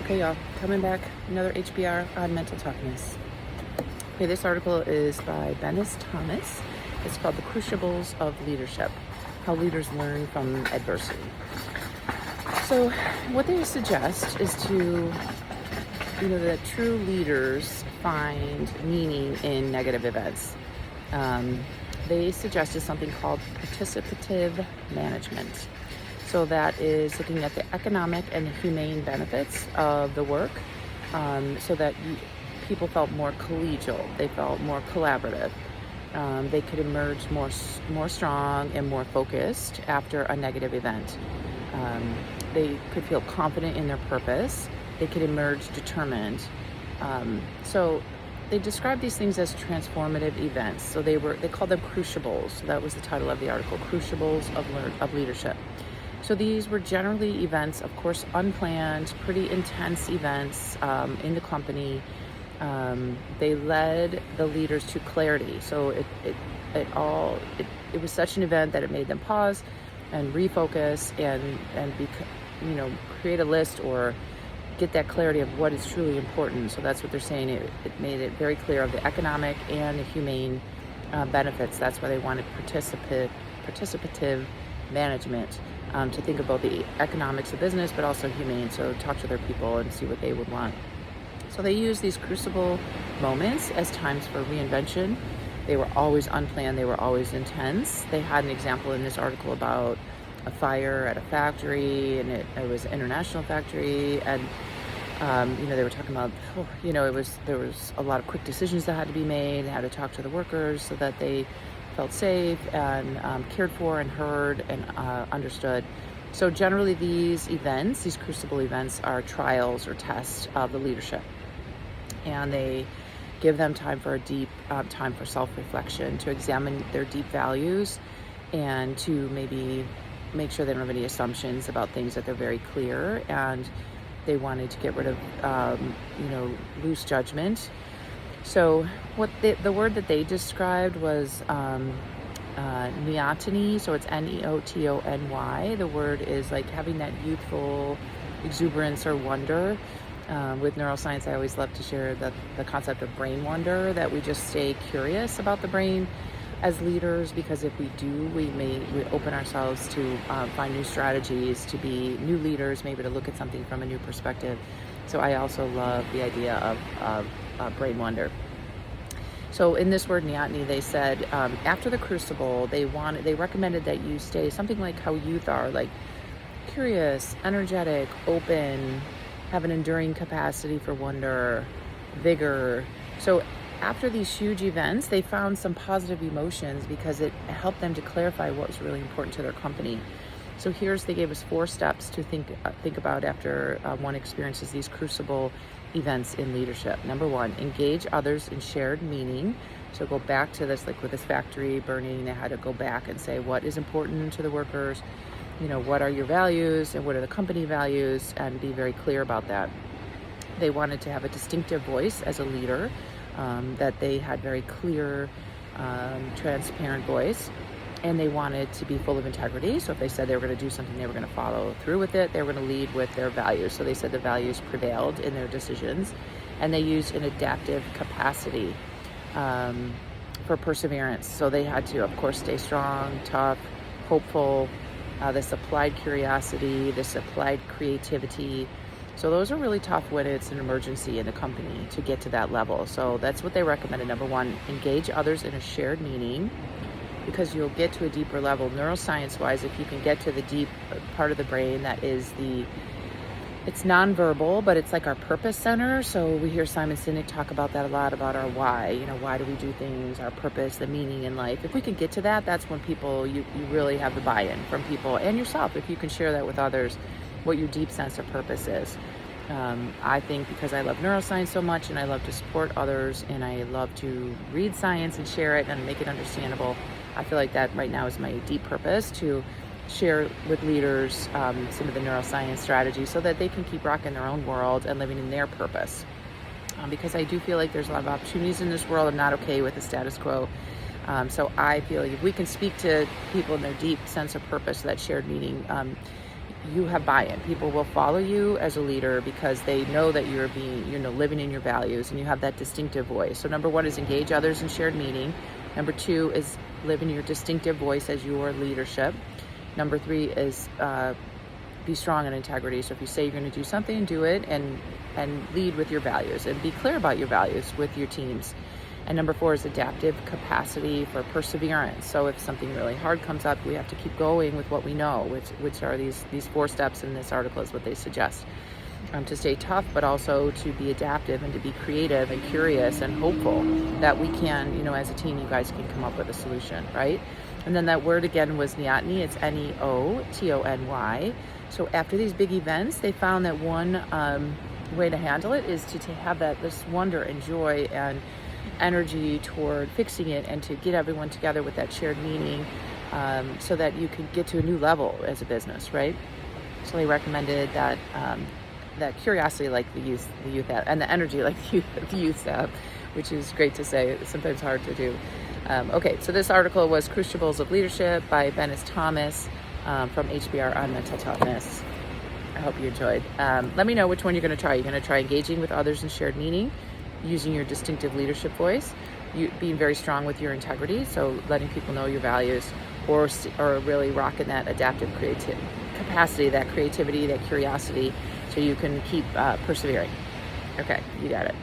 Okay, y'all, coming back, another HBR on Mental Toughness. Okay, this article is by Mental Thomas. It's called The Crucibles of Leadership, How Leaders Learn from Adversity. So what they suggest is that true leaders find meaning in negative events. They suggested something called participative management. So that is looking at the economic and humane benefits of the work, so that people felt more collegial, they felt more collaborative. They could emerge more strong and more focused after a negative event. They could feel confident in their purpose. They could emerge determined. So they described these things as transformative events. So they called them crucibles. So that was the title of the article, Crucibles of Leadership. So these were generally events, of course, unplanned, pretty intense events in the company. They led the leaders to clarity. So it was such an event that it made them pause and refocus and create a list or get that clarity of what is truly important. So that's what they're saying. It made it very clear of the economic and the humane benefits. That's why they wanted participative management, to think about the economics of business, but also humane. So talk to their people and see what they would want. So they use these crucible moments as times for reinvention. They were always unplanned. They were always intense. They had an example in this article about a fire at a factory, and it was an international factory, and they were talking about there was a lot of quick decisions that had to be made, how to talk to the workers so that they felt safe and cared for and heard and understood. So generally these crucible events, are trials or tests of the leadership, and they give them time for a deep time for self-reflection, to examine their deep values and to maybe make sure they don't have any assumptions about things, that they're very clear, and they wanted to get rid of loose judgment. So what the word that they described was neoteny. So it's neotony. The word is like having that youthful exuberance or wonder. With neuroscience, I always love to share the concept of brain wonder, that we just stay curious about the brain as leaders, because if we do, we open ourselves to find new strategies, to be new leaders, maybe to look at something from a new perspective. So I also love the idea of brain wonder. So in this word neoteny, they said after the crucible, they recommended that you stay something like how youth are, like curious, energetic, open, have an enduring capacity for wonder, vigor. So after these huge events, they found some positive emotions because it helped them to clarify what was really important to their company. So they gave us 4 steps to think about after one experiences these crucible events in leadership. Number 1, engage others in shared meaning. So go back to this, like with this factory burning, they had to go back and say what is important to the workers, what are your values and what are the company values, and be very clear about that. They wanted to have a distinctive voice as a leader, that they had very clear, transparent voice. And they wanted to be full of integrity. So if they said they were going to do something, they were going to follow through with it. They were going to lead with their values. So they said the values prevailed in their decisions. And they used an adaptive capacity for perseverance. So they had to, of course, stay strong, tough, hopeful. This applied curiosity, this applied creativity. So those are really tough when it's an emergency in the company to get to that level. So that's what they recommended. Number 1, engage others in a shared meaning, because you'll get to a deeper level neuroscience-wise if you can get to the deep part of the brain that is it's nonverbal, but it's like our purpose center. So we hear Simon Sinek talk about that a lot, about our why. Why do we do things, our purpose, the meaning in life. If we can get to that, that's when you really have the buy-in from people and yourself. If you can share that with others, what your deep sense of purpose is. I think because I love neuroscience so much, and I love to support others, and I love to read science and share it and make it understandable, I feel like that right now is my deep purpose, to share with leaders some of the neuroscience strategies so that they can keep rocking their own world and living in their purpose. Because I do feel like there's a lot of opportunities in this world. I'm not okay with the status quo. So I feel like if we can speak to people in their deep sense of purpose, that shared meaning, you have buy-in. People will follow you as a leader because they know that you're living in your values and you have that distinctive voice. So number one is engage others in shared meaning. Number two is live in your distinctive voice as your leadership. Number three is be strong in integrity. So if you say you're going to do something, do it, and lead with your values and be clear about your values with your teams. And number four is adaptive capacity for perseverance. So if something really hard comes up, we have to keep going with what we know, which are these 4 steps in this article is what they suggest. To stay tough, but also to be adaptive and to be creative and curious and hopeful that we can, as a team, you guys can come up with a solution, right? And then that word again was neoteny. It's Neotony. So after these big events, they found that one way to handle it is to have this wonder and joy and energy toward fixing it and to get everyone together with that shared meaning, so that you can get to a new level as a business, right? So they recommended that that curiosity like the youth have, and the energy like the youth have, which is great to say. It's sometimes hard to do. Okay, so this article was Crucibles of Leadership by Bennis Thomas from HBR on Mental Toughness. I hope you enjoyed. Let me know which one you're going to try. You're going to try engaging with others in shared meaning, using your distinctive leadership voice, being very strong with your integrity, so letting people know your values, or really rocking that adaptive capacity, that creativity, that curiosity, so you can keep persevering. Okay, you got it.